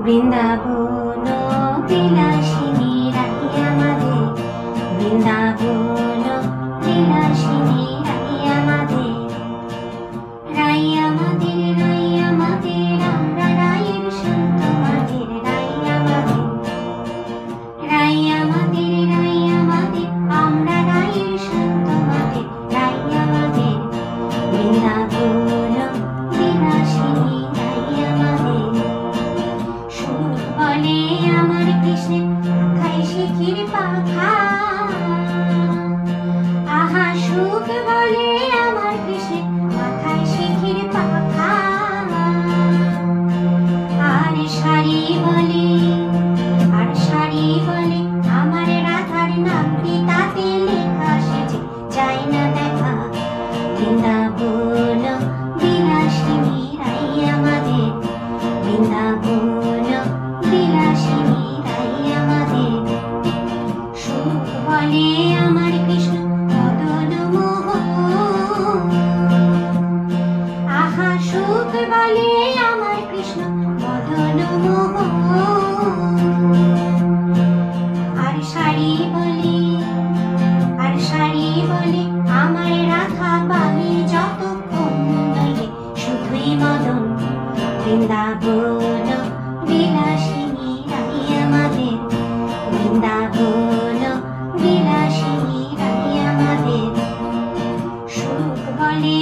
বৃন্দাবন বিলাসিনী রাই আমাদের, বৃন্দাবন বিলাসিনী রাই আমাদের, রাই আমাদের, রাই আমাদের, আমরা রায়ের সন্ত মাঝের রাই আমাদের, রাই আমাদের, রাই আমাদের, আমরা রায়ের সন্ত মাঝের রাই আমাদের, বৃন্দাবন বিলাসিনী রাই আমাদের। সুর বলে আমার কৃষ্ণের মাথায় শিখির পাখা, আহা সুখ বলে আমার কৃষ্ণের মাথায় শিখির পাখা, আর শাড়ি বলে, আর শাড়ি বলে আমার রাধার নামটি তাতে লেখা, সেজে যায় না দেখা, বৃন্দাবন বিলাসিনী রাই আমাদের, বৃন্দাবন বিলাসিনী রাই আমাদের। সুখ বলে আমার কৃষ্ণ মদন মোহন, আহা সুখ বলে আমার কৃষ্ণ মদন মোহন, আর শাড়ি বলে, আর শাড়ি বলে আমার রাধা পাবে যতক্ষণ নইলে শুধুই মদন, বৃন্দাবন বিলাসিনী রাই আমাদের, বৃন্দাবন বিলাসিনী রাই আমাদের। সুখ বলে